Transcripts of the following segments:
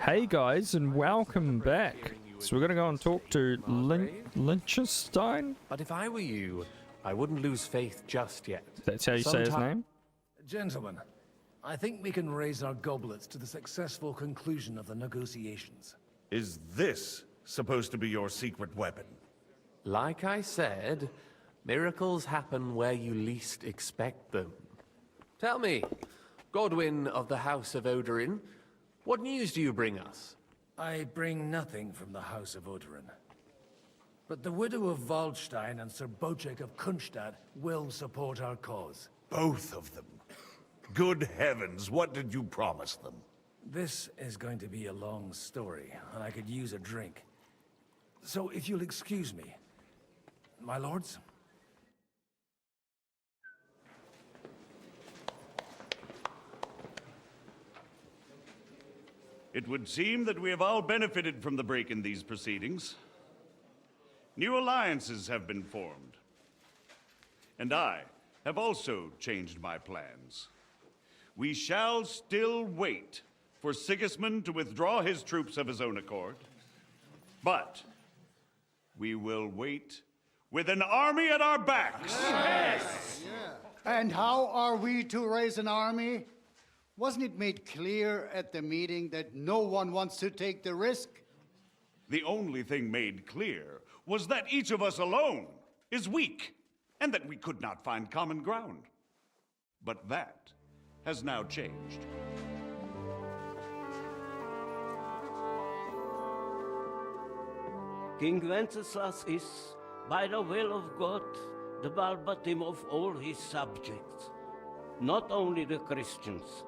Hey guys, and welcome back. So we're going to go and talk to Liechtenstein? But if I were you, I wouldn't lose faith just yet. That's how you say his name? Gentlemen, I think we can raise our goblets to the successful conclusion of the negotiations. Is this supposed to be your secret weapon? Like I said, miracles happen where you least expect them. Tell me, Godwin of the House of Odorin, what news do you bring us? I bring nothing from the House of Odorin. But the widow of Waldstein and Sir Bocek of Kunstadt will support our cause. Both of them. Good heavens, what did you promise them? This is going to be a long story, and I could use a drink. So if you'll excuse me, my lords? It would seem that we have all benefited from the break in these proceedings. New alliances have been formed. And I have also changed my plans. We shall still wait for Sigismund to withdraw his troops of his own accord. But we will wait with an army at our backs. Yes. Yeah. And how are we to raise an army? Wasn't it made clear at the meeting that no one wants to take the risk? The only thing made clear was that each of us alone is weak, and that we could not find common ground. But that has now changed. King Wenceslas is, by the will of God, the Balbatim of all his subjects, not only the Christians.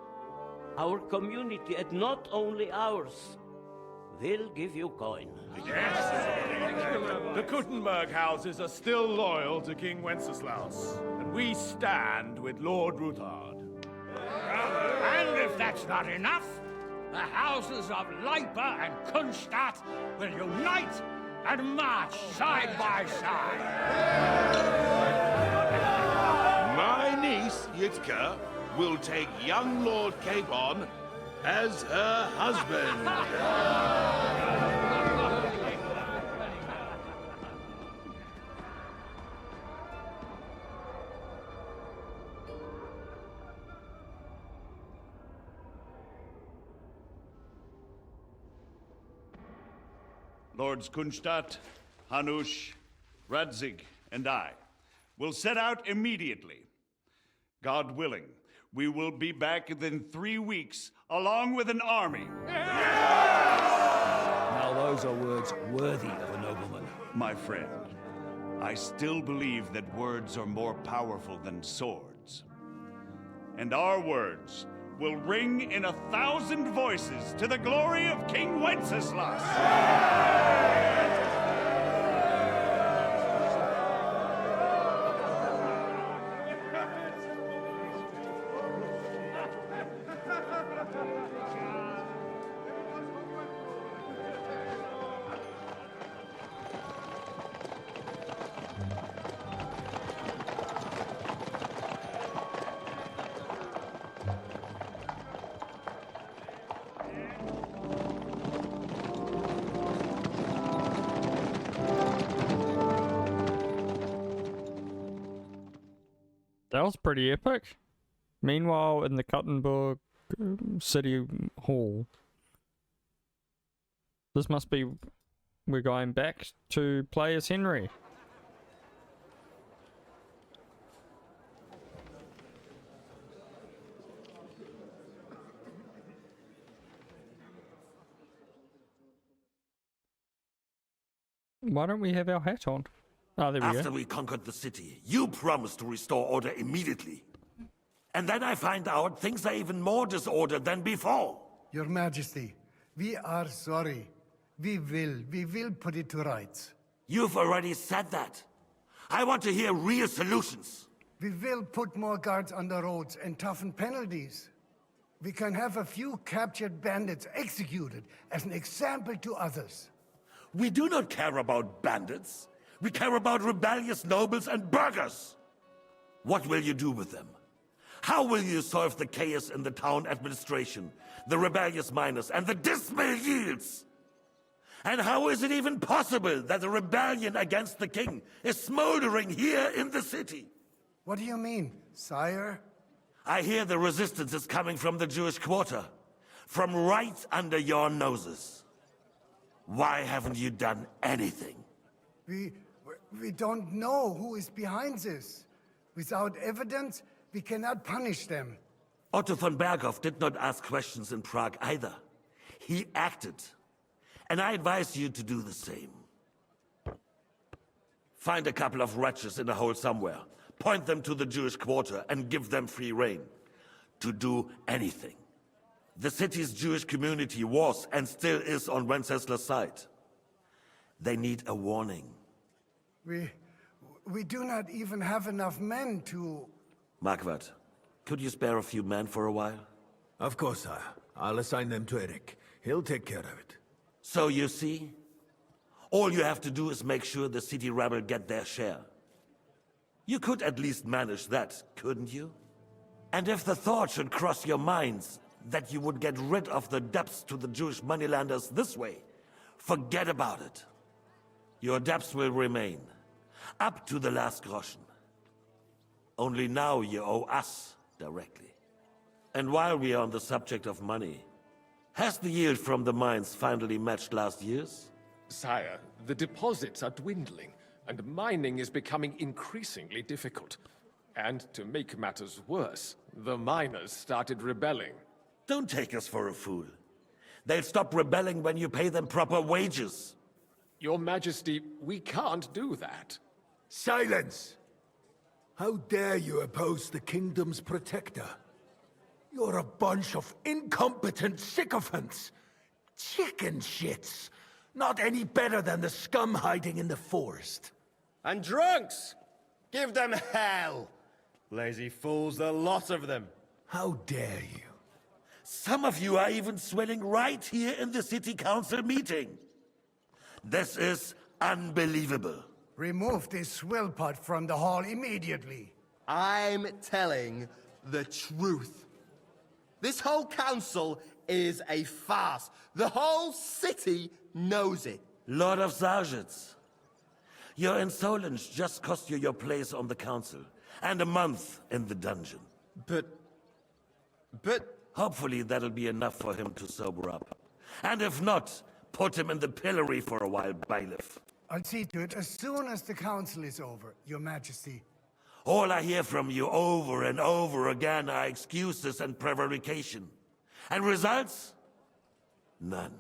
Our community, and not only ours, will give you coin. Yes! The Kuttenberg houses are still loyal to King Wenceslaus, and we stand with Lord Ruthard. And if that's not enough, the houses of Leipa and Kunstadt will unite and march side by side. My niece, Yitka, will take young Lord Capon as her husband. Lords Kunstadt, Hanush, Radzig, and I will set out immediately. God willing, we will be back within 3 weeks, along with an army. Now those are words worthy of a nobleman. My friend, I still believe that words are more powerful than swords. And our words will ring in 1,000 voices to the glory of King Wenceslas. That was pretty epic. Meanwhile, in the Kuttenberg City Hall. This must be... We're going back to play as Henry. Why don't we have our hat on? Oh, there we go. After we conquered the city, you promised to restore order immediately. And then I find out things are even more disordered than before. Your Majesty, we are sorry. We will put it to rights. You've already said that. I want to hear real solutions. We will put more guards on the roads and toughen penalties. We can have a few captured bandits executed as an example to others. We do not care about bandits. We care about rebellious nobles and burghers. What will you do with them? How will you solve the chaos in the town administration, the rebellious miners, and the dismal yields? And how is it even possible that a rebellion against the king is smoldering here in the city? What do you mean, sire? I hear the resistance is coming from the Jewish quarter, from right under your noses. Why haven't you done anything? We don't know who is behind this. Without evidence, we cannot punish them. Otto von Berghoff did not ask questions in Prague either. He acted. And I advise you to do the same. Find a couple of wretches in a hole somewhere, point them to the Jewish quarter, and give them free rein to do anything. The city's Jewish community was and still is on Wencesla's side. They need a warning. We do not even have enough men to... Marquardt, could you spare a few men for a while? Of course, sire. I'll assign them to Eric. He'll take care of it. So you see, all you have to do is make sure the city rebel get their share. You could at least manage that, couldn't you? And if the thought should cross your minds that you would get rid of the debts to the Jewish moneylenders this way, forget about it. Your debts will remain, up to the last groschen. Only now you owe us directly. And while we are on the subject of money, has the yield from the mines finally matched last year's? Sire, the deposits are dwindling, and mining is becoming increasingly difficult. And to make matters worse, the miners started rebelling. Don't take us for a fool. They'll stop rebelling when you pay them proper wages. Your Majesty, we can't do that. Silence! How dare you oppose the kingdom's protector? You're a bunch of incompetent sycophants! Chicken shits! Not any better than the scum hiding in the forest. And drunks! Give them hell! Lazy fools, the lot of them. How dare you? Some of you are even swelling right here in the city council meeting. This is unbelievable. Remove this swillpot from the hall immediately. I'm telling the truth. This whole council is a farce. The whole city knows it. Lord of Sargitz, your insolence just cost you your place on the council, and a month in the dungeon. But... Hopefully that'll be enough for him to sober up. And if not, put him in the pillory for a while, bailiff. I'll see to it as soon as the council is over, Your Majesty. All I hear from you over and over again are excuses and prevarication. And results? None.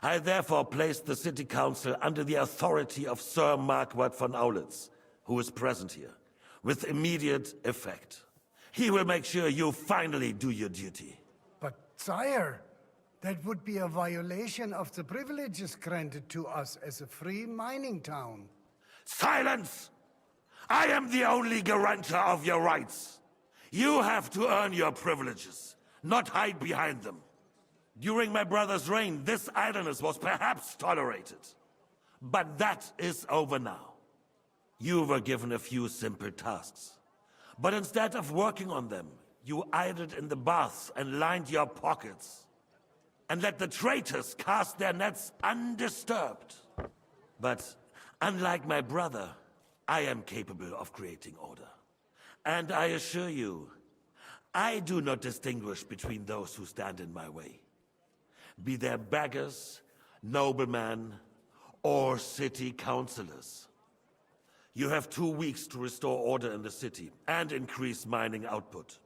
I therefore place the city council under the authority of Sir Marquardt von Aulitz, who is present here, with immediate effect. He will make sure you finally do your duty. But, sire, that would be a violation of the privileges granted to us as a free mining town. Silence! I am the only guarantor of your rights. You have to earn your privileges, not hide behind them. During my brother's reign, this idleness was perhaps tolerated. But that is over now. You were given a few simple tasks. But instead of working on them, you idled in the baths and lined your pockets. And let the traitors cast their nets undisturbed. But unlike my brother, I am capable of creating order. And I assure you, I do not distinguish between those who stand in my way. Be they beggars, noblemen, or city councillors. You have 2 weeks to restore order in the city and increase mining output.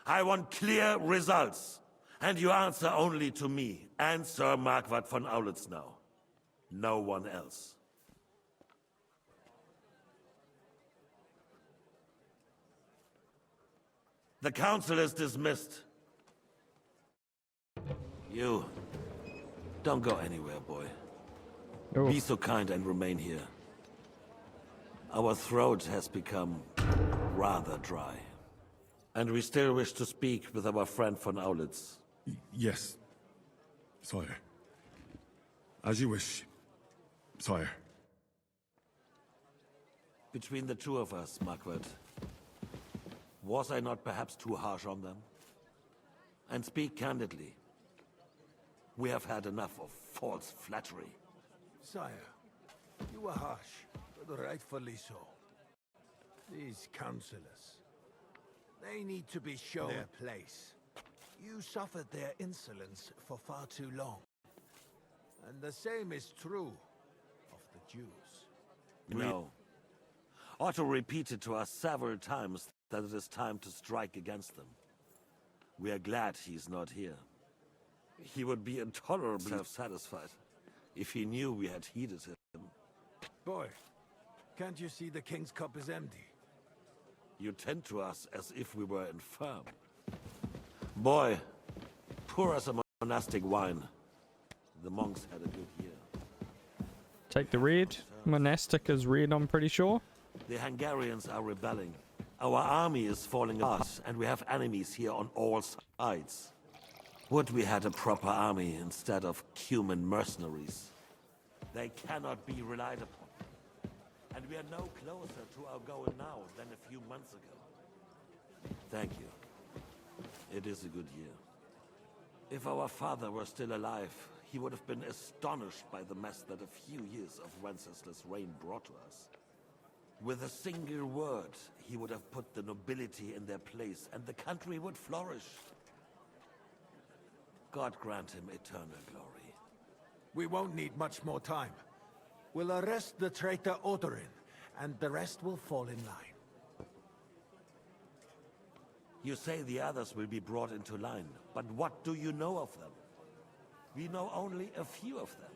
I want clear results, and you answer only to me and Sir Marquardt von Aulitz now. No one else. The council is dismissed. You, don't go anywhere, boy. Oh. Be so kind and remain here. Our throat has become rather dry. And we still wish to speak with our friend von Aulitz. Yes, sire. As you wish, sire. Between the two of us, Marquardt, Was I not perhaps too harsh on them? And speak candidly, we have had enough of false flattery. Sire, you were harsh, but rightfully so. These councillors, they need to be shown their place. You suffered their insolence for far too long. And the same is true of the Jews. No. Otto repeated to us several times that it is time to strike against them. We are glad he's not here. He would be intolerably self-satisfied if he knew we had heeded him. Boy, can't you see the king's cup is empty? You tend to us as if we were infirm. Boy, pour us a monastic wine. The monks had a good year. Take the red. Monastic is red, I'm pretty sure. The Hungarians are rebelling. Our army is falling apart, and we have enemies here on all sides. Would we had a proper army instead of cumin mercenaries? They cannot be relied upon. And we are no closer to our goal now than a few months ago. Thank you. It is a good year. If our father were still alive, he would have been astonished by the mess that a few years of Wenceslaus' reign brought to us. With a single word, he would have put the nobility in their place, and the country would flourish. God grant him eternal glory. We won't need much more time. We'll arrest the traitor Odorin, and the rest will fall in line. You say the others will be brought into line, but what do you know of them? We know only a few of them.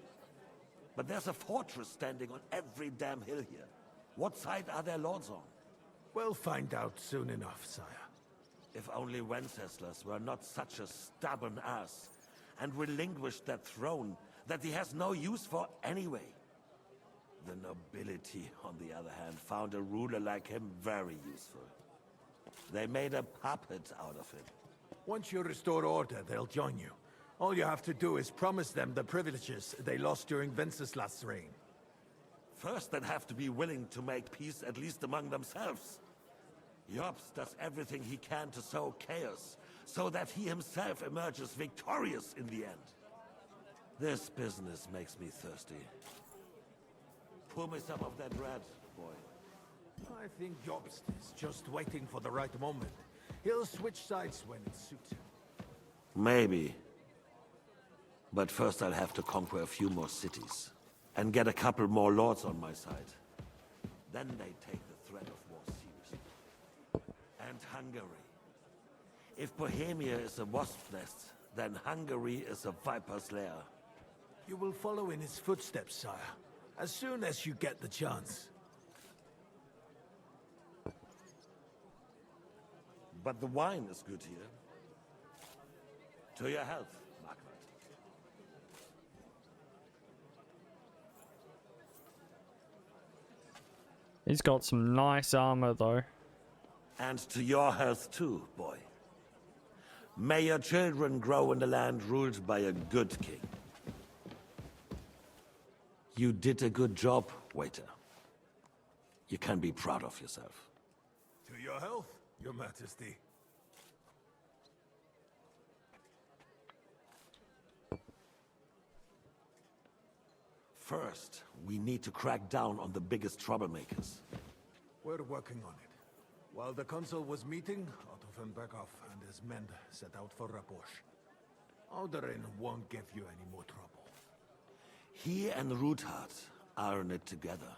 But there's a fortress standing on every damn hill here. What side are their lords on? We'll find out soon enough, sire. If only Wenceslas were not such a stubborn ass, and relinquished that throne that he has no use for anyway. The nobility, on the other hand, found a ruler like him very useful. They made a puppet out of him. Once you restore order, they'll join you. All you have to do is promise them the privileges they lost during Wenceslas' reign. First, they'd have to be willing to make peace at least among themselves. Jobst does everything he can to sow chaos, so that he himself emerges victorious in the end. This business makes me thirsty. Pour me some of that red, boy. I think Jobst is just waiting for the right moment. He'll switch sides when it suits him. Maybe. But first I'll have to conquer a few more cities, and get a couple more lords on my side. Then they take the threat of war seriously. And Hungary. If Bohemia is a wasp's nest, then Hungary is a viper's lair. You will follow in his footsteps, sire, as soon as you get the chance. But the wine is good here. To your health, Margaret. He's got some nice armor, though. And to your health too, boy. May your children grow in a land ruled by a good king. You did a good job, waiter. You can be proud of yourself. To your health, Your Majesty. First, we need to crack down on the biggest troublemakers. We're working on it. While the consul was meeting, Otto von Berghoff and his men set out for Rabosch. Odorin won't give you any more trouble. He and Ruthard are in it together.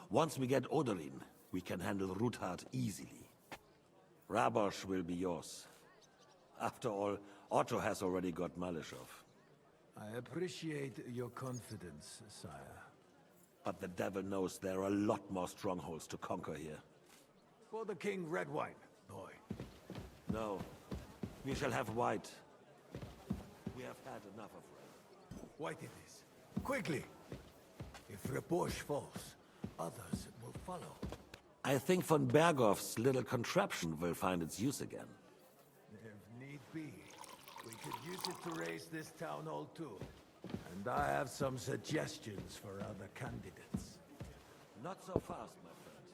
Once we get Odorin, we can handle Ruthard easily. Rabosch will be yours. After all, Otto has already got Malishov. I appreciate your confidence, sire. But the devil knows there are a lot more strongholds to conquer here. For the king, red wine, boy. No, we shall have white. We have had enough of red. White it is. Quickly! If Rabosch falls, others will follow. I think von Berghoff's little contraption will find its use again. If need be, we could use it to raise this town hall too. And I have some suggestions for other candidates. Not so fast, my friend.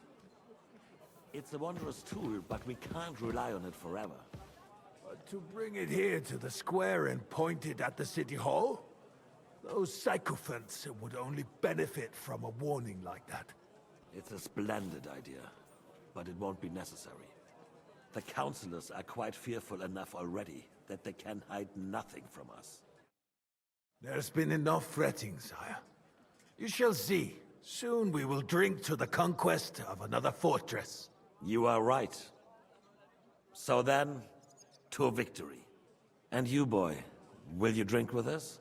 It's a wondrous tool, but we can't rely on it forever. To bring it here to the square and point it at the city hall? Those sycophants would only benefit from a warning like that. It's a splendid idea, but it won't be necessary. The councillors are quite fearful enough already that they can hide nothing from us. There's been enough fretting, sire. You shall see. Soon we will drink to the conquest of another fortress. You are right. So then, to victory. And you, boy, will you drink with us?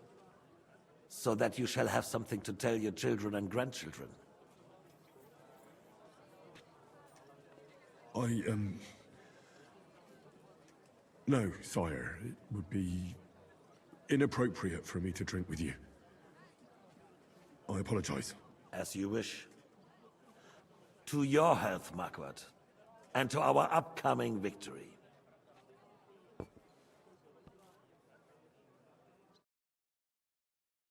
So that you shall have something to tell your children and grandchildren. No, sire. It would be inappropriate for me to drink with you. I apologize. As you wish. To your health, Marquardt. And to our upcoming victory.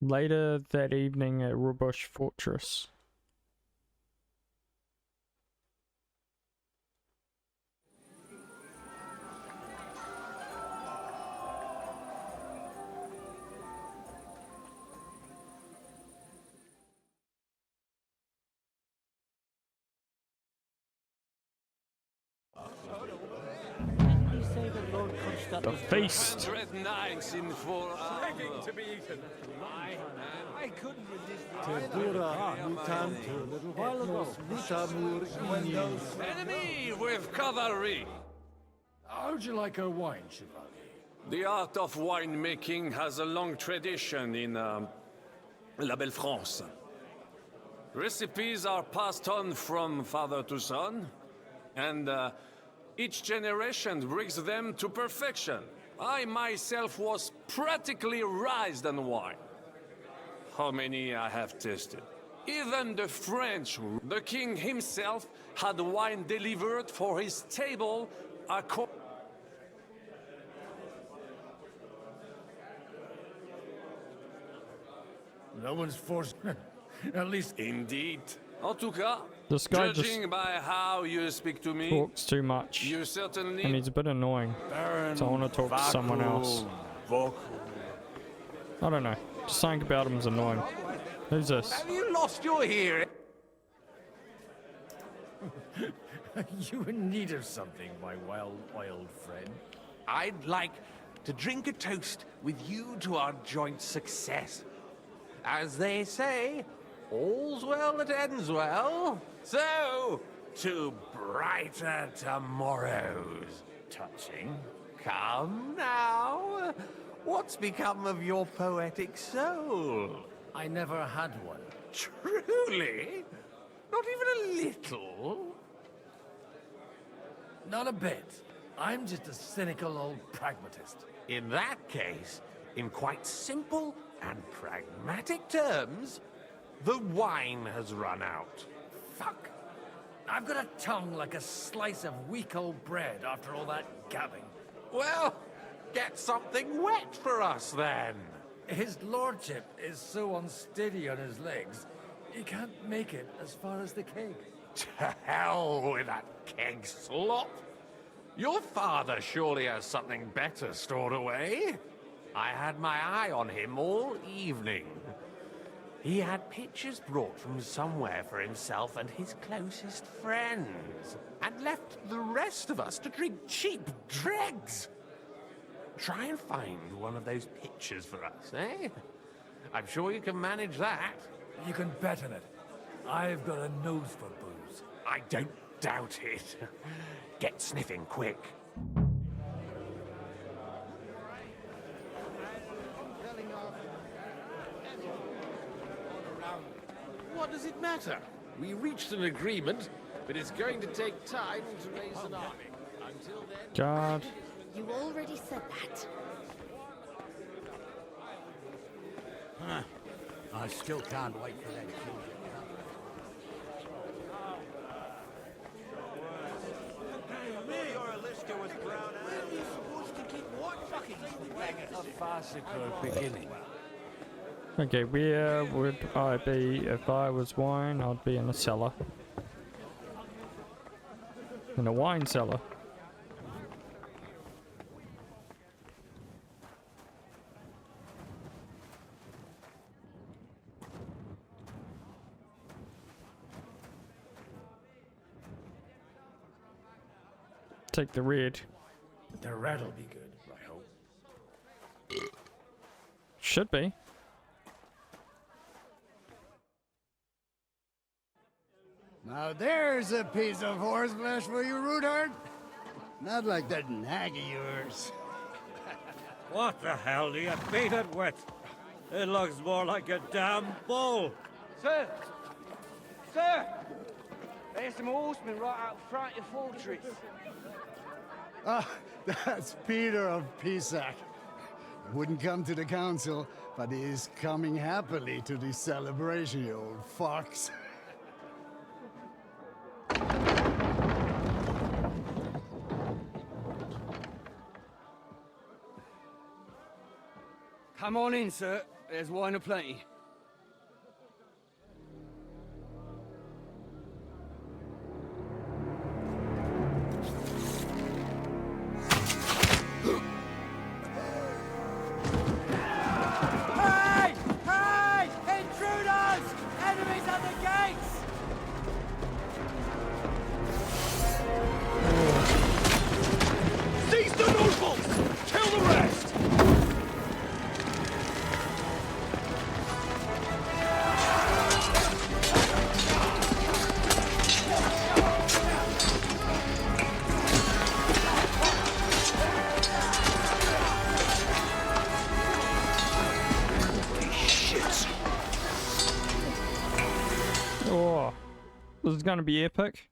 Later that evening at Rubush Fortress. The feast. I couldn't resist enemy with cavalry. How'd you like our wine, Chevalier? The art of winemaking has a long tradition in La Belle France. Recipes are passed on from father to son, and each generation brings them to perfection. I myself was practically raised on wine. How many I have tasted. Even the French, the king himself had wine delivered for his table No one's forced. At least. Indeed. En tout cas, This guy judging just by how you speak to me, talks too much. you certainly. And he's a bit annoying. So I want to talk to someone else. I don't know. Just something about him is annoying. Who's this? Have you lost your hearing? You in need of something, my wild friend. I'd like to drink a toast with you to our joint success. As they say, all's well that ends well. So, to brighter tomorrows. Touching. Come now. What's become of your poetic soul? I never had one. Truly? Not even a little? Not a bit. I'm just a cynical old pragmatist. In that case, in quite simple and pragmatic terms, the wine has run out. Fuck. I've got a tongue like a slice of weak old bread after all that gabbing. Well, get something wet for us then. His lordship is so unsteady on his legs, he can't make it as far as the keg. To hell with that keg slop. Your father surely has something better stored away. I had my eye on him all evening. He had pictures brought from somewhere for himself and his closest friends, and left the rest of us to drink cheap dregs. Try and find one of those pictures for us, eh? I'm sure you can manage that. You can bet on it. I've got a nose for booze. I don't doubt it. Get sniffing quick. What does it matter? We reached an agreement, but it's going to take time to raise an army. Until then... God. You already said that. Huh. I still can't wait for that children. A farcical beginning. Okay, where would I be if I was wine? I'd be in a cellar. In a wine cellar. Take the red. The red'll be good, I hope. Should be. Now there's a piece of horseflesh for you, Rootheart. Not like that nag of yours. What the hell do you beat it with? It looks more like a damn bull. Sir! Sir! There's some horsemen right out front of the fortress. Ah, that's Peter of Pisac. Wouldn't come to the council, but he is coming happily to the celebration, you old fox. Come on in, sir. There's wine aplenty. Hey! Hey! Intruders! Enemies at the gates! Seize the nobles! Kill the rest! Oh, this is gonna be epic.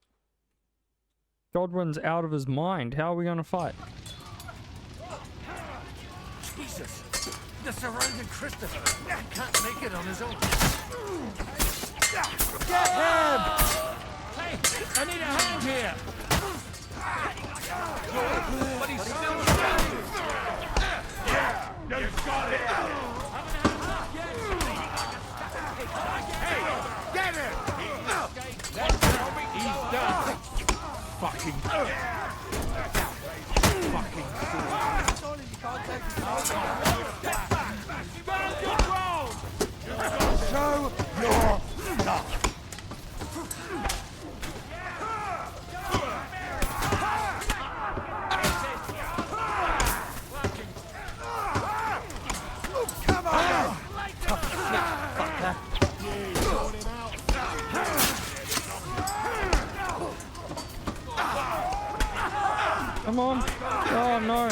Godwin's out of his mind. How are we gonna fight? Jesus! The surrounded Christopher can't make it on his own. Get him! Hey, I need a hand here! But he's still standing! Yeah! You got it! Hey! Get him! He's done! Fucking... Fucking fool! Stand your ground! Show your love! Come on! Tough shit, fucker! Come on. Oh no.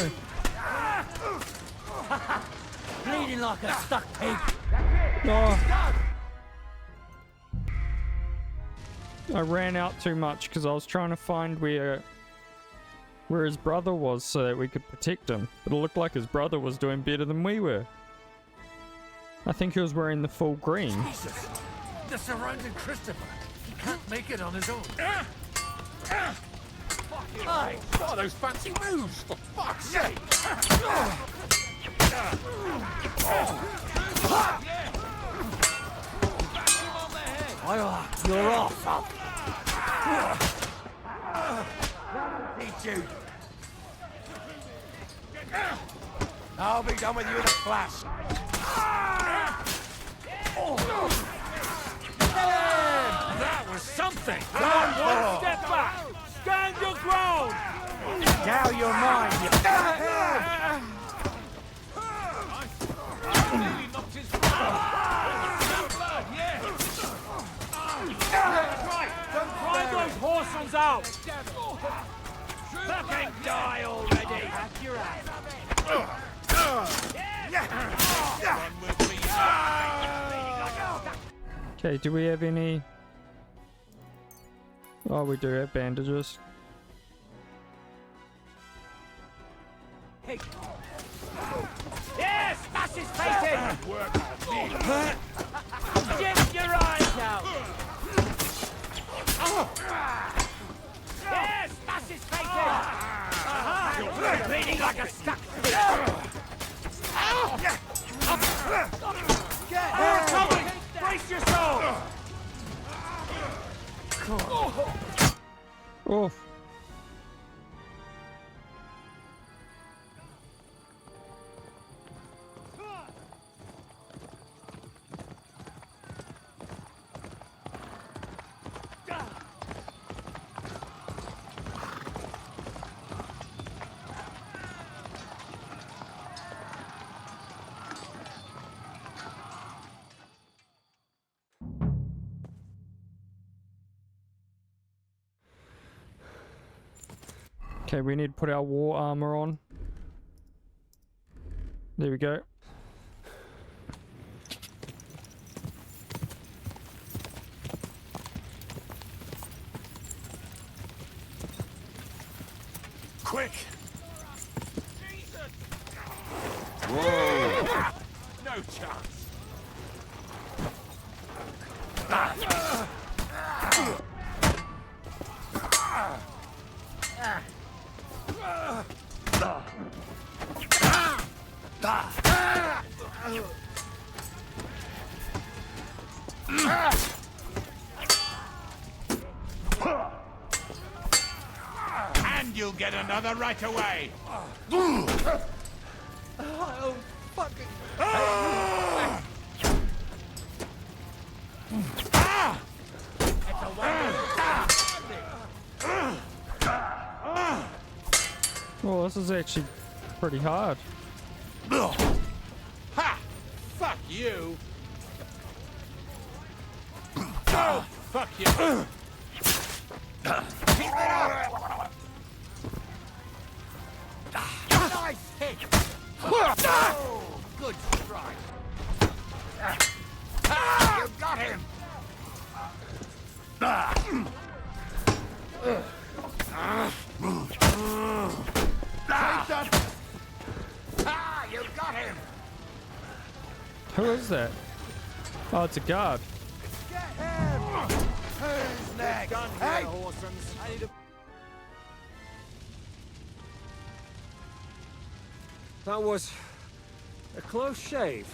Bleeding like a stuck pig. Oh. I ran out too much because I was trying to find where his brother was so that we could protect him. But it looked like his brother was doing better than we were. I think he was wearing the full green. Jesus! The surrounded Christopher! He can't make it on his own. Hey, what are those fancy moves, for fuck's sake? You're off. Teach you. I'll be done with you in a flash. That was something. One step back. Stand your ground. Now you're mine. Drive those horses out. Fucking die already. Okay, do we have any... Oh, we do have bandages. Hey. Yes, smash his face in. Get your eyes out. Yes, smash his face in. You're bleeding like a stuck pig. More coming. Brace yourself. Oof. Okay, we need to put our war armor on. There we go. Quick! Whoa! No chance. And you'll get another right away. Oh, fucking... Oh, this is actually pretty hard. Ha! Fuck you! Oh, fuck you! Keep it up! Nice hit! Oh, good strike! You got him! Take that! Ah, you got him! Who is that? Oh, it's a guard. Get him! Who's next? Gun here, Hey! Horsens. I need a... That was a close shave.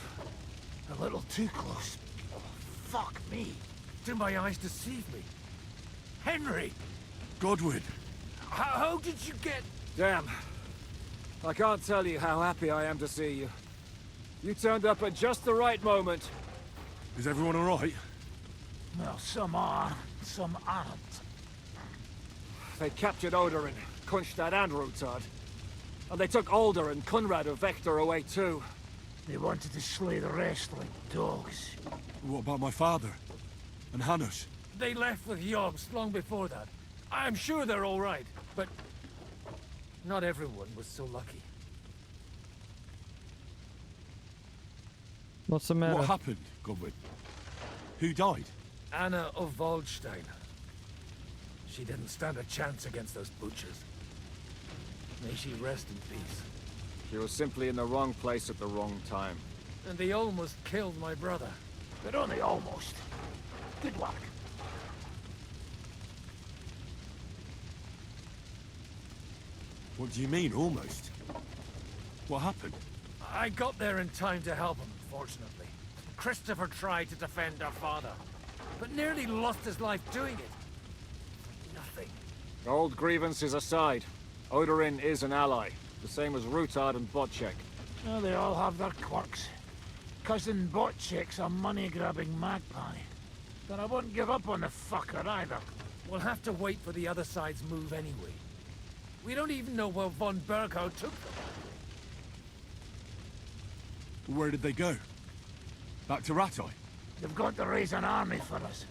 A little too close. Oh, fuck me. Do my eyes deceive me? Henry! Godwin! How did you get... Damn. I can't tell you how happy I am to see you. You turned up at just the right moment. Is everyone alright? Well, some are, some aren't. They captured Odorin, Kunstad and Rutard. And they took Alder and Kunrad of Vector away too. They wanted to slay the rest like dogs. What about my father? And Hanush? They left with Jobst long before that. I'm sure they're all right, but not everyone was so lucky. What's the matter? What happened, Godwin? Who died? Anna of Waldstein. She didn't stand a chance against those butchers. May she rest in peace. She was simply in the wrong place at the wrong time. And they almost killed my brother. But only almost. Good luck. What do you mean, almost? What happened? I got there in time to help him, fortunately. Christopher tried to defend our father, but nearly lost his life doing it. Nothing. Old grievances aside, Odorin is an ally, the same as Rutard and Botchek. Well, they all have their quirks. Cousin Botchek's a money-grabbing magpie. But I wouldn't give up on the fucker either. We'll have to wait for the other side's move anyway. We don't even know where von Berghout took them. Where did they go? Back to Rattay? They've got to raise an army for us.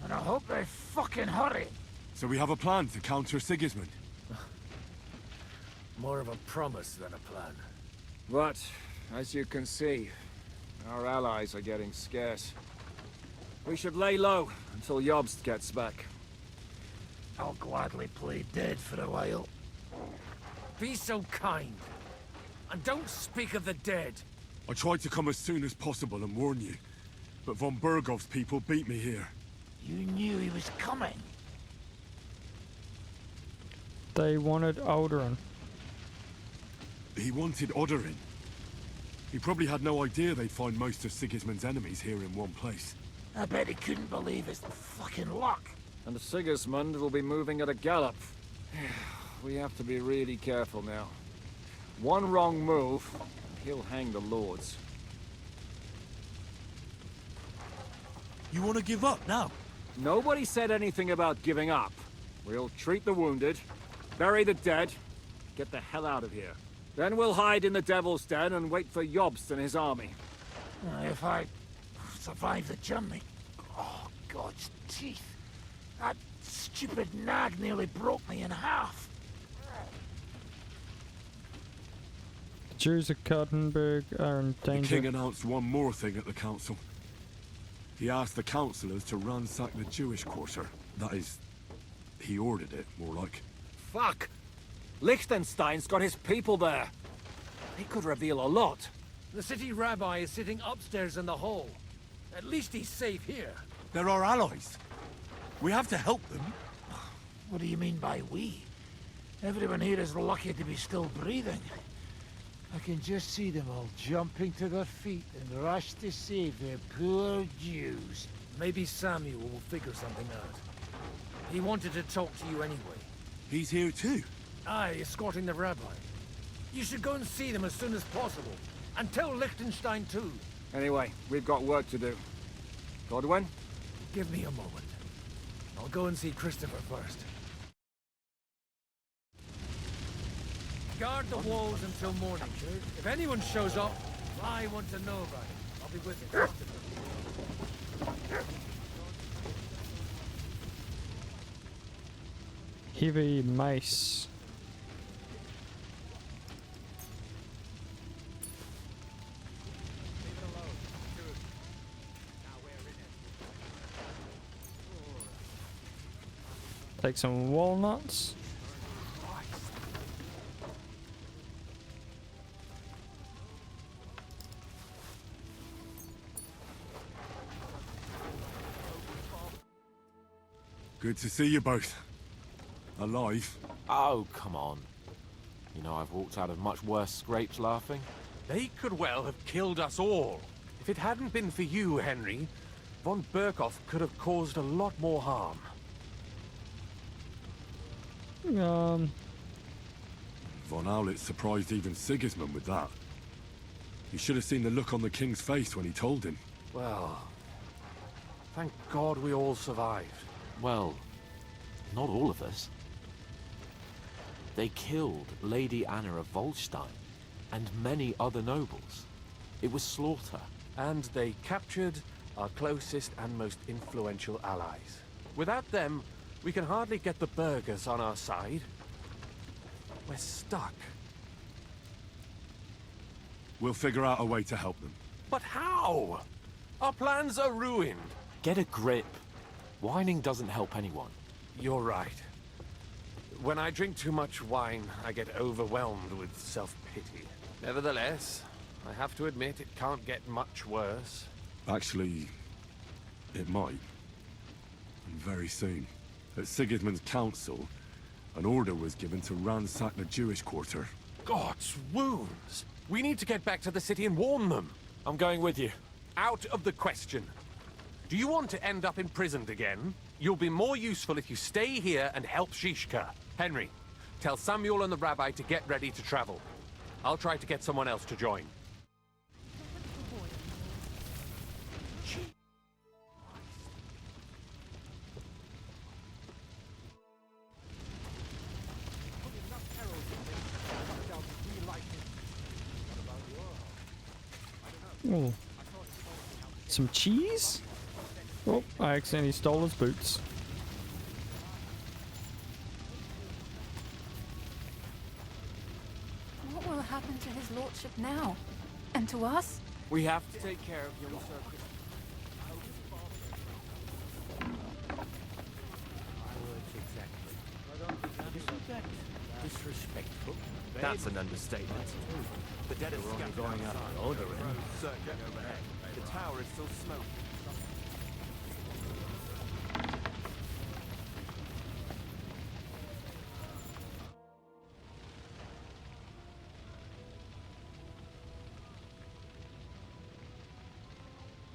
And I hope they fucking hurry. So we have a plan to counter Sigismund? More of a promise than a plan. But, as you can see, our allies are getting scarce. We should lay low until Jobst gets back. I'll gladly play dead for a while. Be so kind. And don't speak of the dead. I tried to come as soon as possible and warn you, but von Bergov's people beat me here. You knew he was coming. They wanted Alderan. He wanted Odorin. He probably had no idea they'd find most of Sigismund's enemies here in one place. I bet he couldn't believe his fucking luck. And Sigismund will be moving at a gallop. We have to be really careful now. One wrong move, and he'll hang the lords. You want to give up now? Nobody said anything about giving up. We'll treat the wounded, bury the dead, get the hell out of here. Then we'll hide in the Devil's Den and wait for Jobst and his army. If I survive the journey... Oh, God's teeth. That stupid nag nearly broke me in half. Jews of Kurtenberg are in The danger. king announced one more thing at the council. He asked the councillors to ransack the Jewish quarter. That is, he ordered it, more like. Fuck! Liechtenstein's got his people there. He could reveal a lot. The city rabbi is sitting upstairs in the hall. At least he's safe here. They're our allies. We have to help them. What do you mean by we? Everyone here is lucky to be still breathing. I can just see them all jumping to their feet and rush to save their poor Jews. Maybe Samuel will figure something out. He wanted to talk to you anyway. He's here too? Aye, escorting the rabbi. You should go and see them as soon as possible. And tell Liechtenstein too. Anyway, we've got work to do. Godwin? Give me a moment. I'll go and see Christopher first. Guard the walls until morning. If anyone shows up, I want to know about it. I'll be with you, Christopher. Heavy mace. Take some walnuts. Good to see you both. Alive. Oh, come on. You know, I've walked out of much worse scrapes laughing. They could well have killed us all. If it hadn't been for you, Henry, von Berkhoff could have caused a lot more harm. Von Owlett surprised even Sigismund with that. You should have seen the look on the king's face when he told him. Well, thank God we all survived. Well, not all of us. They killed Lady Anna of Volstein and many other nobles. It was slaughter. And they captured our closest and most influential allies. Without them, we can hardly get the burghers on our side. We're stuck. We'll figure out a way to help them. But how? Our plans are ruined. Get a grip. Whining doesn't help anyone. You're right. When I drink too much wine, I get overwhelmed with self-pity. Nevertheless, I have to admit it can't get much worse. Actually, it might. And very soon. At Sigismund's council, an order was given to ransack the Jewish quarter. God's wounds! We need to get back to the city and warn them. I'm going with you. Out of the question. Do you want to end up imprisoned again? You'll be more useful if you stay here and help Shishka. Henry, tell Samuel and the rabbi to get ready to travel. I'll try to get someone else to join. Oh. Some cheese? Oh, I accidentally stole his boots. What will happen to his lordship now? And to us? We have to take care of young Sir Christopher. Isn't that disrespectful? That's an understatement. The dead are only going out of order in. The tower is still smoking.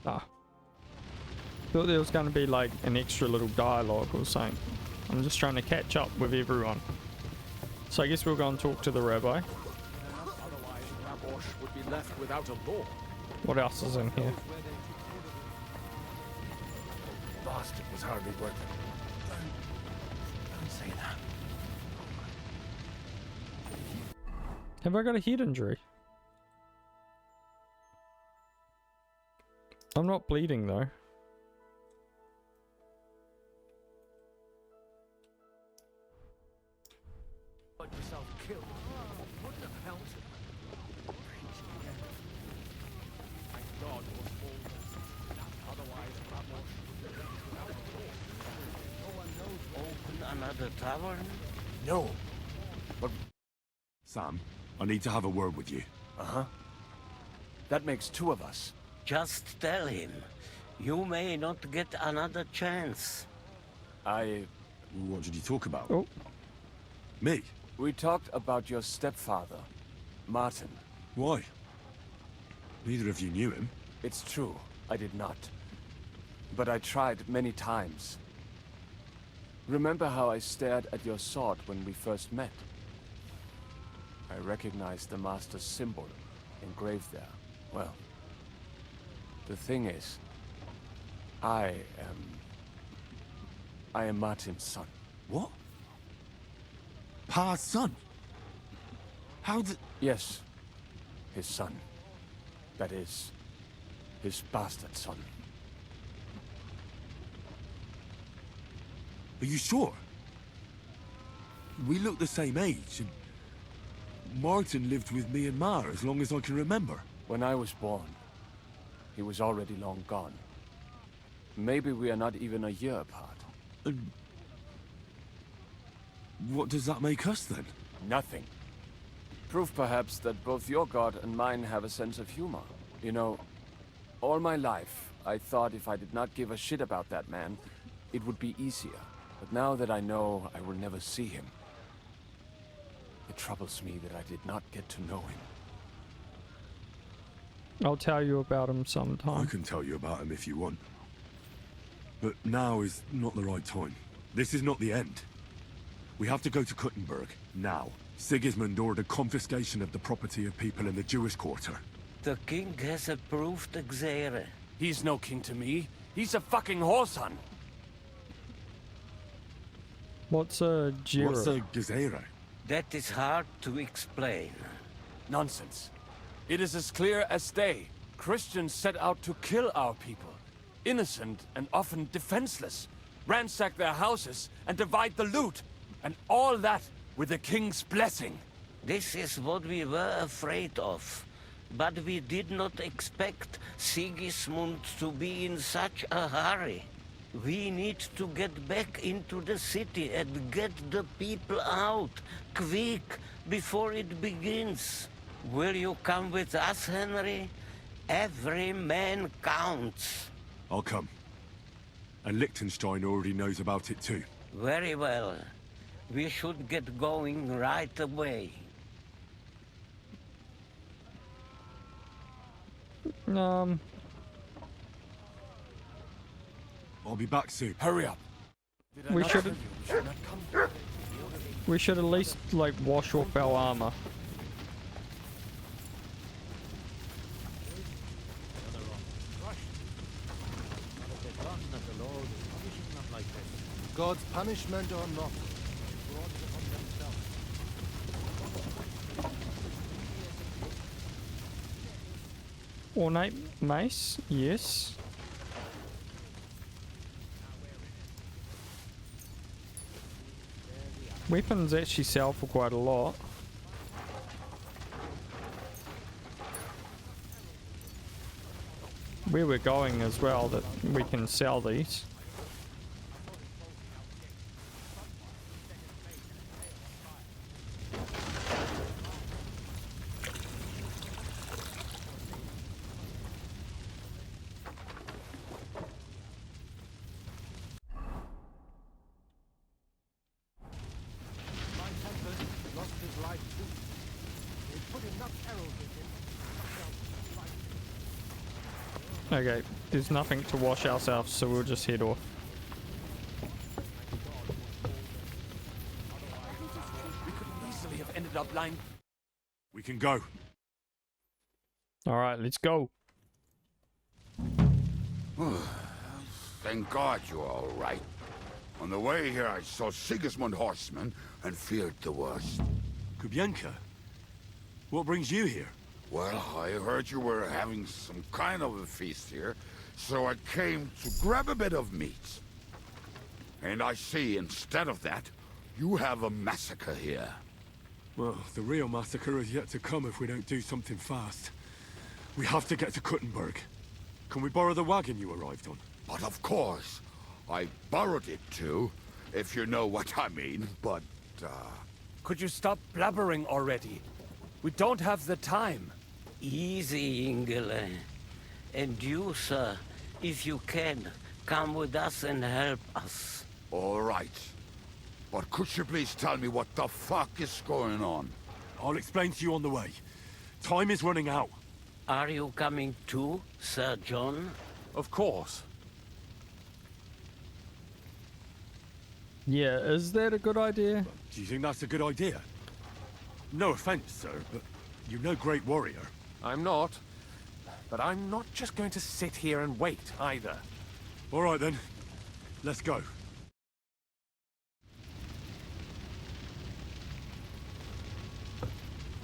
Ah. Thought there was going to be like an extra little dialogue or something. I'm just trying to catch up with everyone. So I guess we'll go and talk to the rabbi. Otherwise, Rabosh would be left without a law. What else is in here? Bastard was hardly worth it. Don't say that. Have I got a head injury? I'm not bleeding though. Got yourself killed. Wouldn't have helped. the tavern? No. But... Sam, I need to have a word with you. Uh-huh. That makes two of us. Just tell him. You may not get another chance. What did you talk about? Oh. Me? We talked about your stepfather, Martin. Why? Neither of you knew him. It's true, I did not. But I tried many times. Remember how I stared at your sword when we first met? I recognized the Master's symbol engraved there. Well, the thing is, I am Martin's son. What? Pa's son? How did... Yes, his son. That is, his bastard son. Are you sure? We look the same age, and Martin lived with me and Ma as long as I can remember. When I was born, he was already long gone. Maybe we are not even a year apart. And what does that make us then? Nothing. Proof perhaps that both your god and mine have a sense of humor. You know, all my life, I thought if I did not give a shit about that man, it would be easier. But now that I know I will never see him, it troubles me that I did not get to know him. I'll tell you about him sometime. I can tell you about him if you want. But now is not the right time. This is not the end. We have to go to Kuttenberg, now. Sigismund ordered confiscation of the property of people in the Jewish quarter. The king has approved Xere. He's no king to me. He's a fucking whoreson. What's a Jira? What's a Gezerah? That is hard to explain. Nonsense. It is as clear as day. Christians set out to kill our people. Innocent and often defenseless. Ransack their houses and divide the loot. And all that with the king's blessing. This is what we were afraid of. But we did not expect Sigismund to be in such a hurry. We need to get back into the city and get the people out, quick, before it begins. Will you come with us, Henry? Every man counts. I'll come. And Liechtenstein already knows about it too. Very well. We should get going right away. I'll be back soon. Hurry up. We should at least, like, wash off our armor. God's punishment or not. Ornate mace, yes. Weapons actually sell for quite a lot. Where we're going as well, that we can sell these. Okay, there's nothing to wash ourselves, so we'll just head off. We could easily have ended up lying. We can go. Alright, let's go. Thank God you're all right. On the way here, I saw Sigismund horsemen and feared the worst. Kubienka? What brings you here? Well, I heard you were having some kind of a feast here, so I came to grab a bit of meat. And I see, instead of that, you have a massacre here. Well, the real massacre is yet to come if we don't do something fast. We have to get to Kuttenberg. Can we borrow the wagon you arrived on? But of course. I borrowed it too, if you know what I mean, but, Could you stop blabbering already? We don't have the time. Easy, Ingele. And you, sir, if you can, come with us and help us. All right. But could you please tell me what the fuck is going on? I'll explain to you on the way. Time is running out. Are you coming too, Sir John? Of course. Yeah, is that a good idea? Do you think that's a good idea? No offense, sir, but you're no great warrior. I'm not. But I'm not just going to sit here and wait, either. All right, then. Let's go.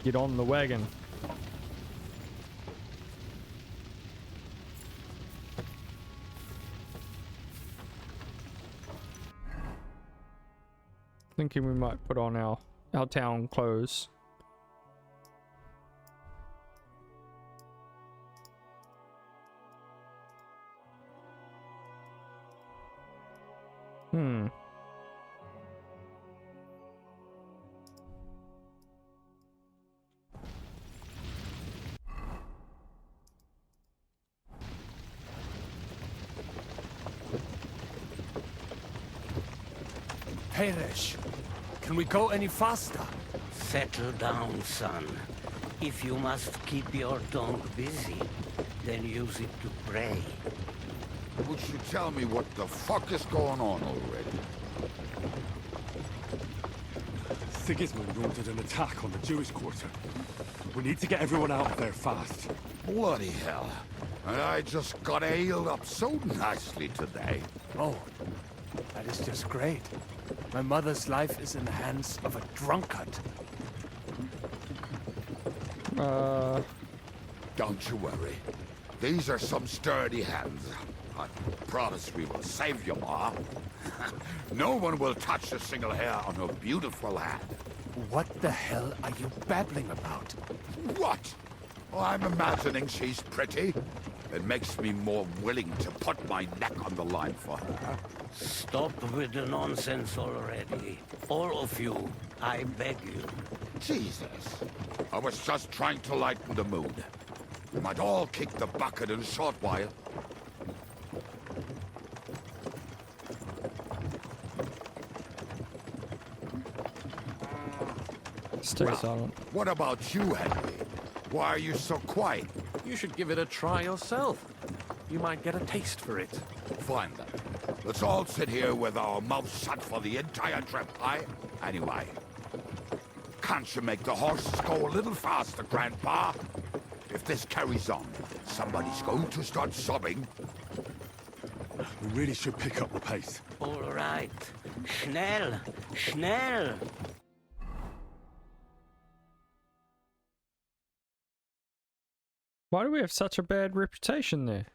Get on the wagon. Thinking we might put on our town clothes. Perish. Can we go any faster? Settle down, son. If you must keep your tongue busy, then use it to pray. Would you tell me what the fuck is going on already? Sigismund ordered an attack on the Jewish quarter. We need to get everyone out of there fast. Bloody hell. And I just got ailed up so nicely today. Oh, that is just great. My mother's life is in the hands of a drunkard. Don't you worry. These are some sturdy hands. I promise we will save you, Ma. No one will touch a single hair on her beautiful head. What the hell are you babbling about? What? Oh, I'm imagining she's pretty. It makes me more willing to put my neck on the line for her. Stop with the nonsense already. All of you, I beg you. Jesus. I was just trying to lighten the mood. We might all kick the bucket in a short while. Stay silent. What about you, Henry? Why are you so quiet? You should give it a try yourself. You might get a taste for it. Fine then. Let's all sit here with our mouths shut for the entire trip, aye? Anyway, can't you make the horses go a little faster, Grandpa? If this carries on, somebody's going to start sobbing. We really should pick up the pace. All right. Schnell! Schnell! Why do we have such a bad reputation there?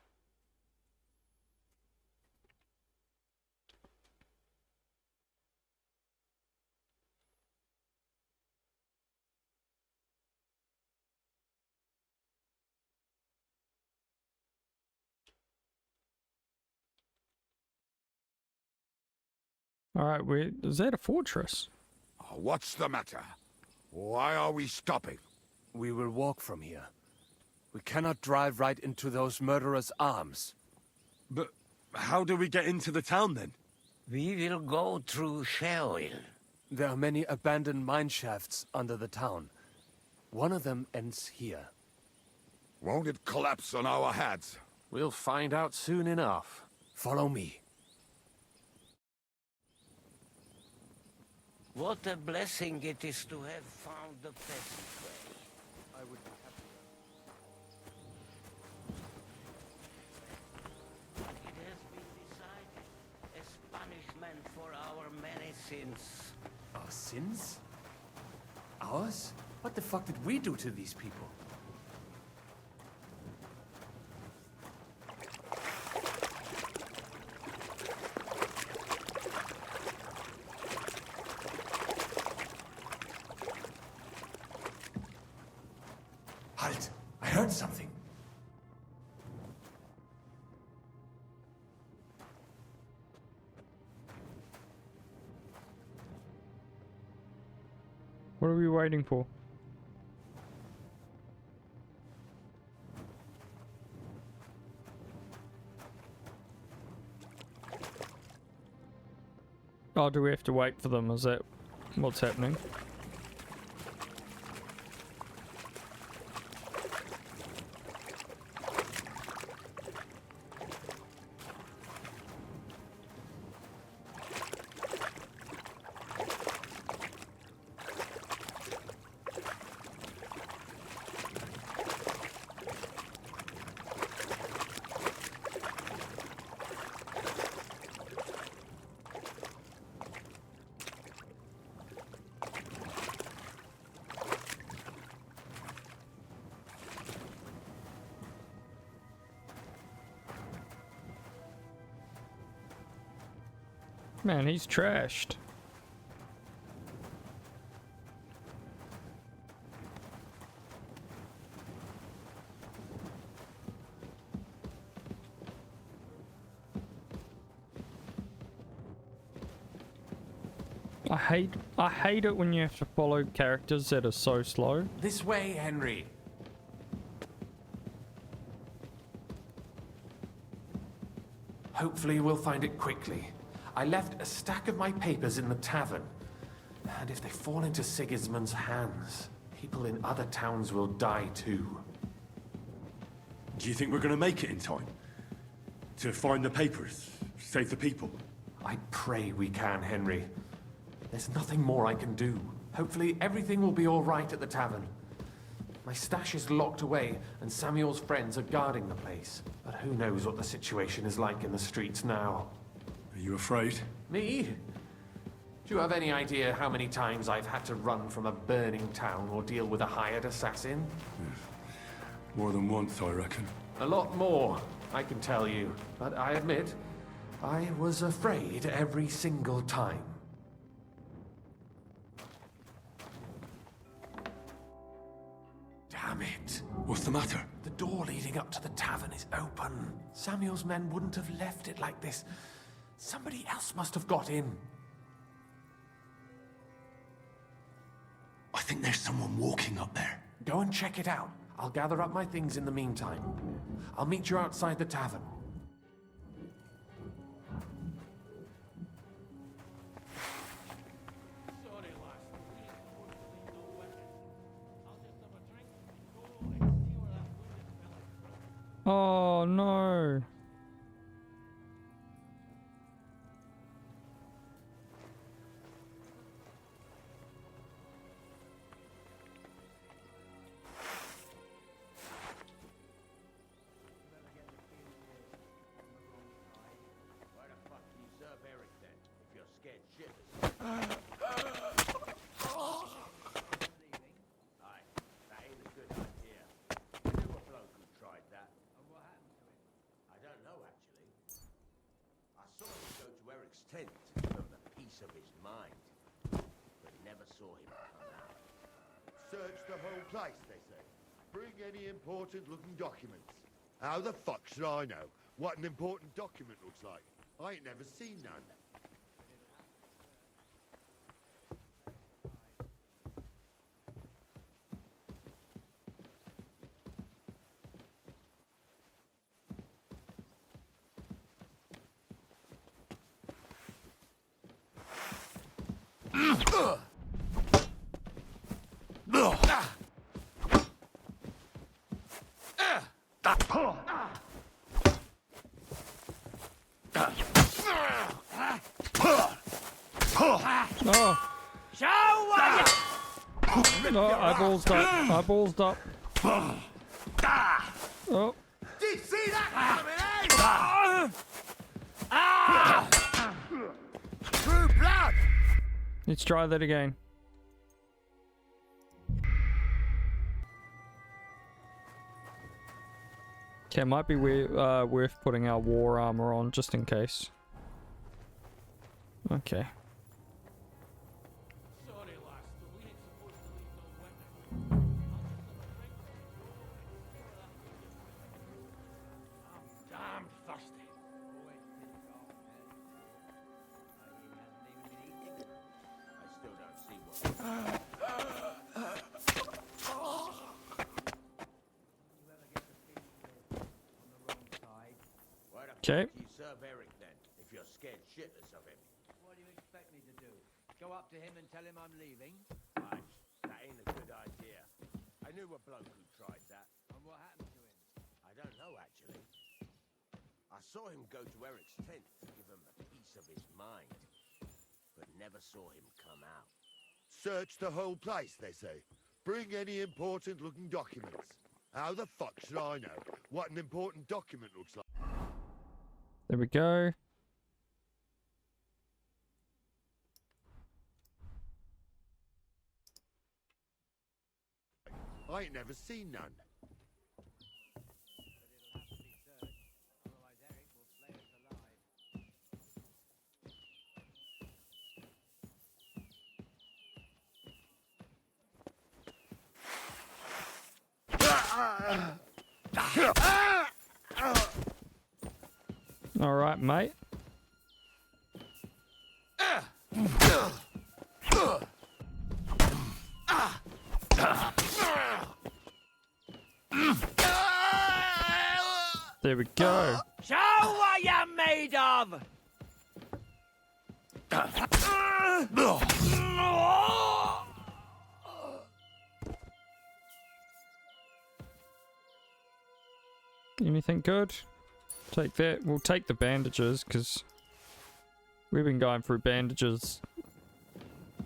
Alright, is that a fortress? What's the matter? Why are we stopping? We will walk from here. We cannot drive right into those murderers' arms. But how do we get into the town then? We will go through Sheol. There are many abandoned mine shafts under the town. One of them ends here. Won't it collapse on our heads? We'll find out soon enough. Follow me. What a blessing it is to have found the passageway. I would be happy. It has been decided as punishment for our many sins. Our sins? Ours? What the fuck did we do to these people? Halt! I heard something. What are we waiting for? Oh, do we have to wait for them? Is that what's happening? Man, he's trashed. I hate it when you have to follow characters that are so slow. This way, Henry. Hopefully we'll find it quickly. I left a stack of my papers in the tavern. And if they fall into Sigismund's hands, people in other towns will die too. Do you think we're gonna make it in time? To find the papers? Save the people? I pray we can, Henry. There's nothing more I can do. Hopefully everything will be all right at the tavern. My stash is locked away, and Samuel's friends are guarding the place. But who knows what the situation is like in the streets now. Are you afraid? Me? Do you have any idea how many times I've had to run from a burning town or deal with a hired assassin? More than once, I reckon. A lot more, I can tell you. But I admit, I was afraid every single time. Damn it. What's the matter? The door leading up to the tavern is open. Samuel's men wouldn't have left it like this. Somebody else must have got in. I think there's someone walking up there. Go and check it out. I'll gather up my things in the meantime. I'll meet you outside the tavern. Oh no. Tent from the peace of his mind, but never saw him come out. Search the whole place, they say. Bring any important-looking documents. How the fuck should I know what an important document looks like? I ain't never seen none. No, I ballsed up. I ballsed up. Oh. Did you see that coming, eh? True blood! Let's try that again. Okay, might be worth putting our war armor on just in case. Okay. Okay. You serve Eric then, if you're scared shitless of him. What do you expect me to do? Go up to him and tell him I'm leaving? Right, that ain't a good idea. I knew a bloke who tried that. And what happened to him? I don't know, actually. I saw him go to Eric's tent to give him a piece of his mind, but never saw him come out. Search the whole place, they say. Bring any important-looking documents. How the fuck should I know what an important document looks like? There we go. I ain't never seen none. All right, mate. There we go. Show what you're made of! Anything good? Take that. We'll take the bandages, because we've been going through bandages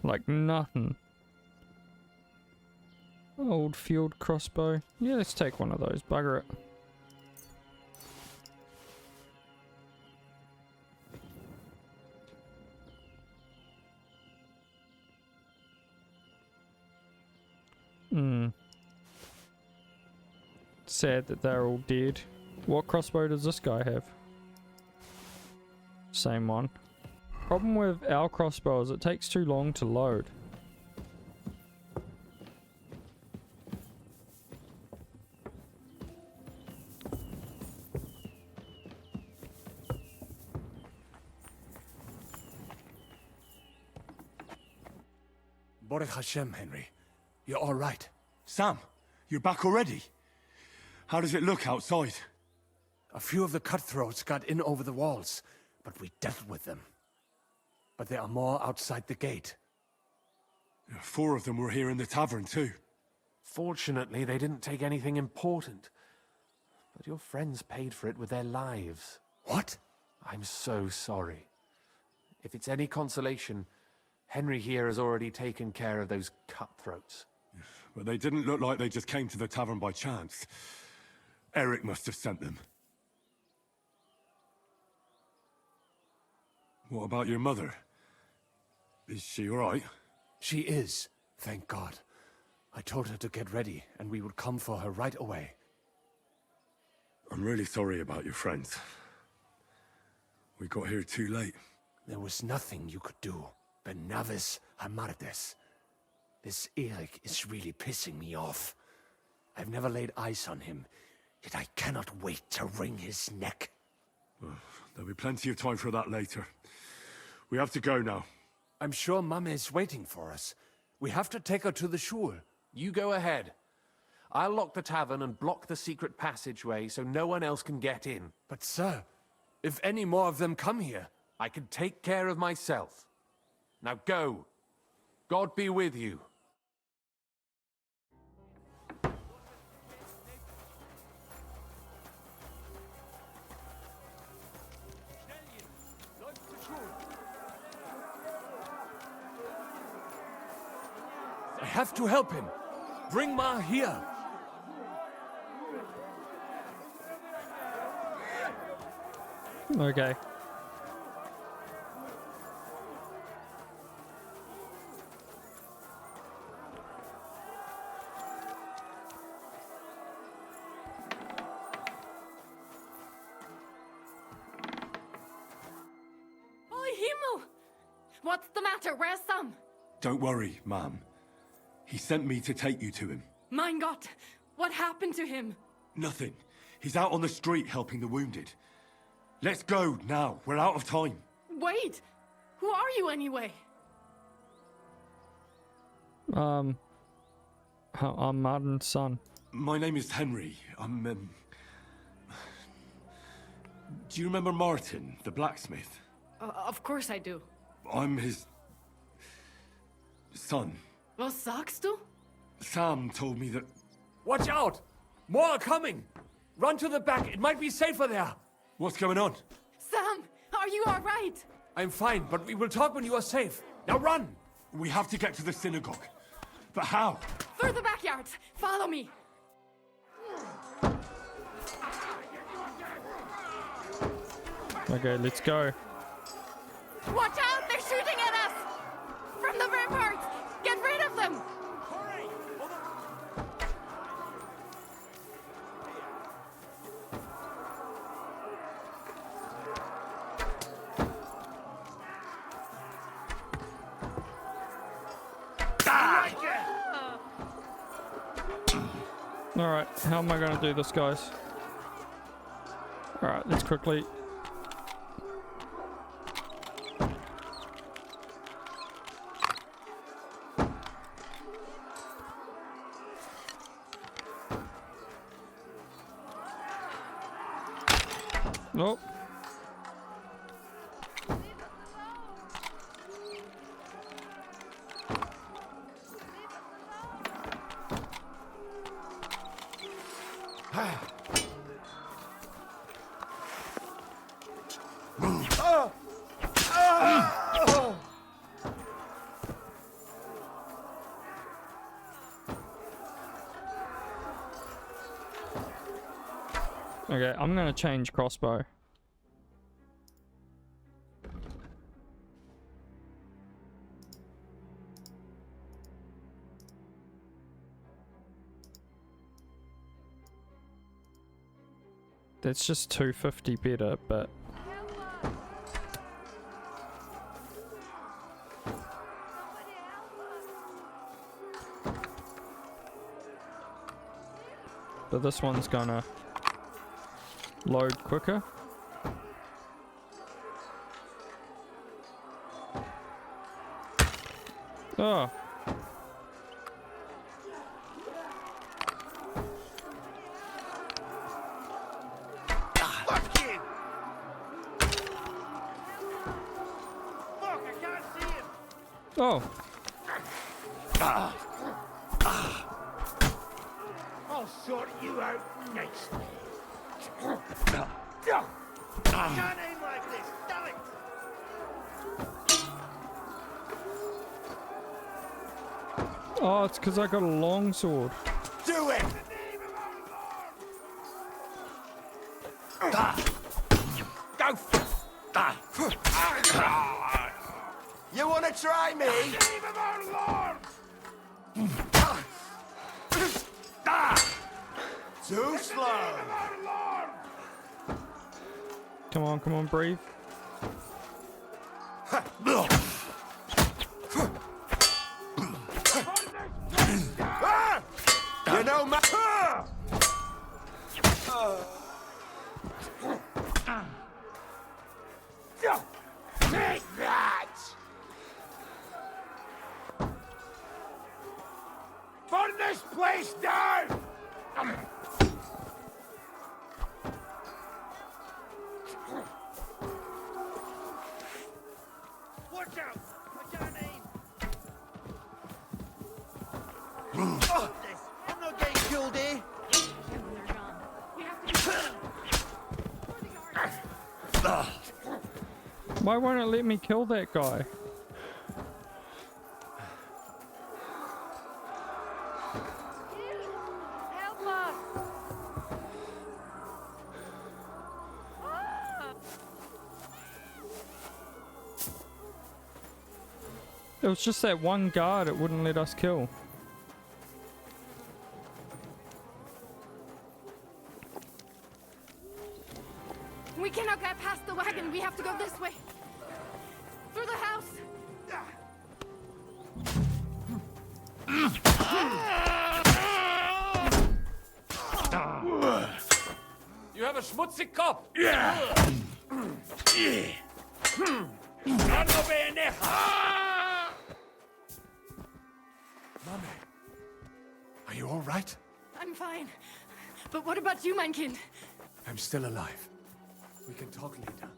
like nothing. Old field crossbow. Yeah, let's take one of those. Bugger it. Sad that they're all dead. What crossbow does this guy have? Same one. Problem with our crossbow is it takes too long to load. Baruch Hashem, Henry. You're all right. Sam, you're back already? How does it look outside? A few of the cutthroats got in over the walls, but we dealt with them. But there are more outside the gate. 4 of them were here in the tavern too. Fortunately, they didn't take anything important. But your friends paid for it with their lives. What? I'm so sorry. If it's any consolation, Henry here has already taken care of those cutthroats. But they didn't look like they just came to the tavern by chance. Eric must have sent them. What about your mother? Is she all right? She is, thank God. I told her to get ready, and we would come for her right away. I'm really sorry about your friends. We got here too late. There was nothing you could do. Benavis Hamardes. This Eric is really pissing me off. I've never laid eyes on him, yet I cannot wait to wring his neck. There'll be plenty of time for that later. We have to go now. I'm sure Mama is waiting for us. We have to take her to the shul. You go ahead. I'll lock the tavern and block the secret passageway so no one else can get in. But sir, if any more of them come here... I can take care of myself. Now go. God be with you. I have to help him. Bring Ma here. Okay. What's the matter? Where's Sam? Don't worry, ma'am. He sent me to take you to him. Mein Gott, what happened to him? Nothing. He's out on the street helping the wounded. Let's go now. We're out of time. Wait! Who are you anyway? I'm Martin's son. My name is Henry. I'm, Do you remember Martin, the blacksmith? Of course I do. I'm his... son. Was sagst du? Sam told me that... Watch out! More are coming! Run to the back, it might be safer there! What's going on? Sam, are you all right? I'm fine, but we will talk when you are safe. Now run! We have to get to the synagogue. But how? Through the backyard. Follow me. Okay, let's go. Watch out! They're shooting at us! From the ramparts! Get rid of them! Hurry! Alright, how am I going to do this, guys? Alright, let's quickly... Nope. Okay, I'm gonna change crossbow. That's just 250 better, but... But this one's gonna load quicker. Oh. Fuck you! Fuck, I can't see him! Oh. I'll sort you out nicely. Can't aim like this, damn it! Oh, it's because I got a long sword. Do it! Go! You wanna try me? Name of our Lord! Too slow! Come on, breathe. You know my... Take that! Burn this place down! Watch out! I can't aim! Fuck this! I'm not getting killed here! Why won't it let me kill that guy? Help us! It was just that one guard it wouldn't let us kill. We cannot get past the wagon. We have to go this way. Through the house. You have a schmutzig Kopf! Mommy, are you all right? I'm fine. But what about you, mein Kind? I'm still alive. We can talk later.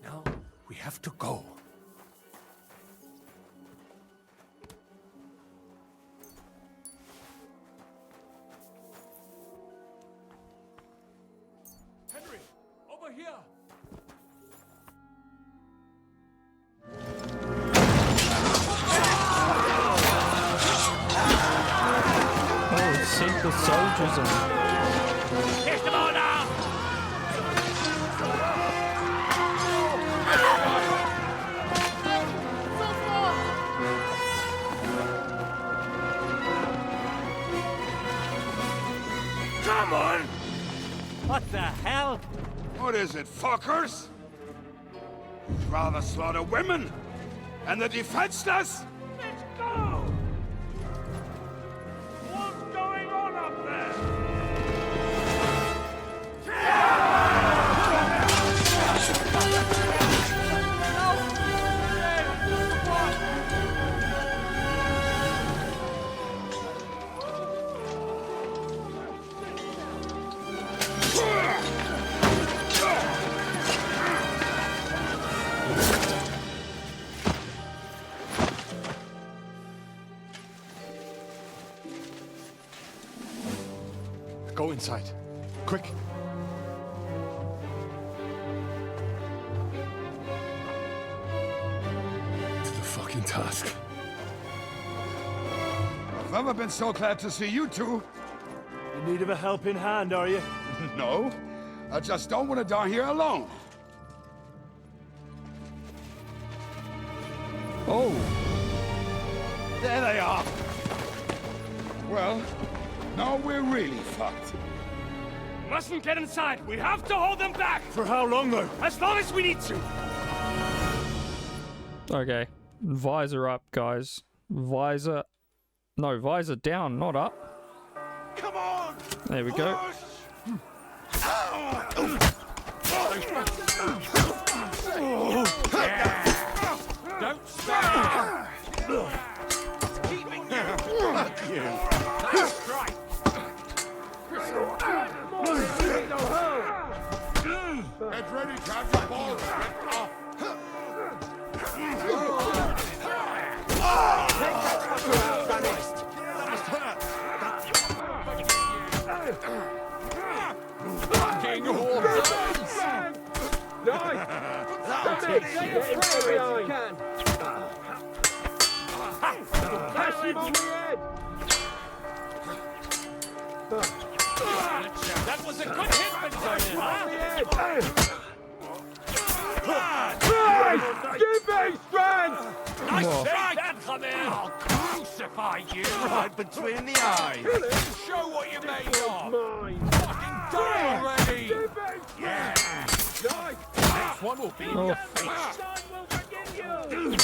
Now, we have to go. Henry, over here! Oh, sink the soldiers in. Get them all now! Come on! What the hell? What is it, fuckers? You'd rather slaughter women and the defenseless? Let's go! What's going on up there? Go inside. Quick. To the fucking task. I've never been so glad to see you two. In need of a helping hand, are you? No, I just don't want to die here alone. Oh. There they are. Well, now we're really fucked. Mustn't get inside. We have to hold them back. For how long, though? As long as we need to. Okay. Visor up, guys. Visor... No, visor down, not up. Come on! There we go. Don't spare. Keeping you. Fuck you. That's right. Get ready to have the ball. Fucking horses. Nice! That'll take you. Bash him on the head! That was a good hit, Benjamin, huh? Give me strength! Nice Whoa. shot! Come in! I'll crucify you! Right between the eyes. Show what you're made of! Mine! Fucking die already! Give me Yeah! Nice! Next one will be Oh. your feet! Time will forgive you! Leave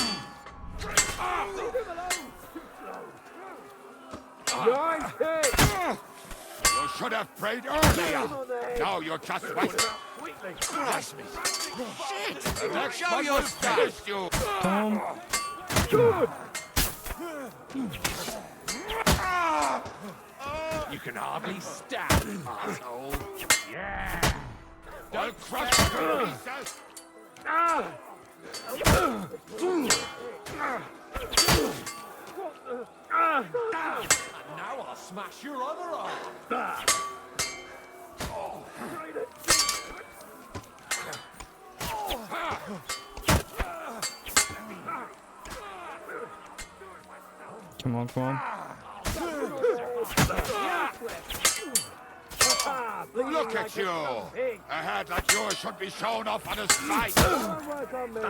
him alone! Nice hit! You should have prayed earlier. Now you're just wasting. Quickly! Bless me. Shit! The next one will finish you. Come. Good! You can hardly stand, asshole! Yeah! I'll crush you to pieces. And now I'll smash your other arm! Come on, come on. Look at you. A head like yours should be shown off on his face. Work on me!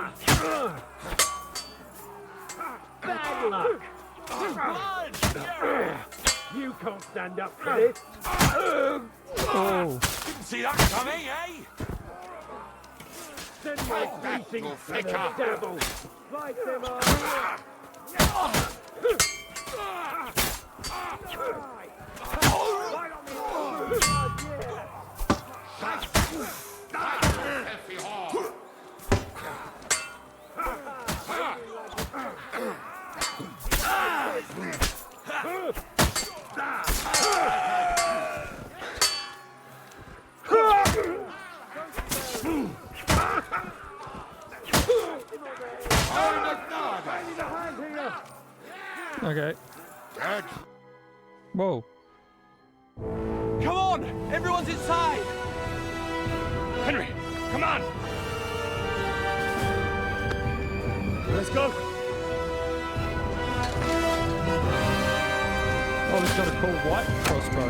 Bad luck! You can't stand up for this! Oh. Didn't see that coming, eh? Send my greetings to the flicker. devil! Fight them all! Right on me! Filthy whore. Okay. Whoa. Come on! Everyone's inside! Henry, come on! Let's go! Oh, he's got a cool white crossbow.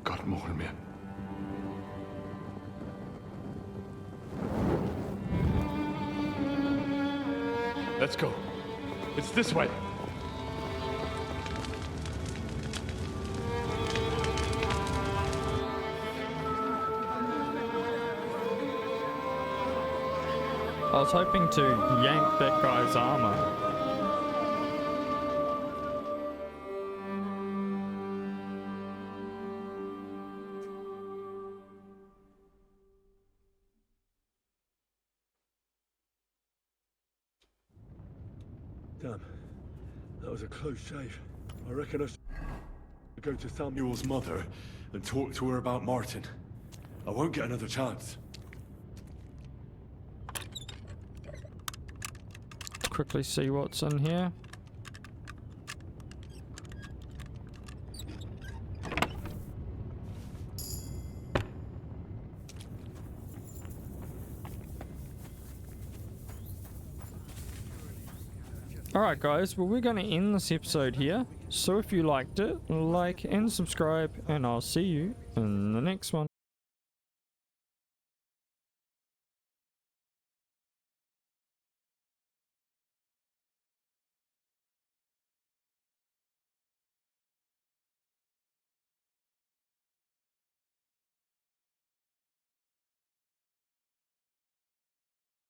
Got more, man. Let's go. It's this way. I was hoping to yank that guy's armor. Damn. That was a close shave. I reckon I should go to Samuel's mother and talk to her about Martin. I won't get another chance. Quickly see what's in here. Alright guys, well we're going to end this episode here. So if you liked it, like and subscribe, and I'll see you in the next one.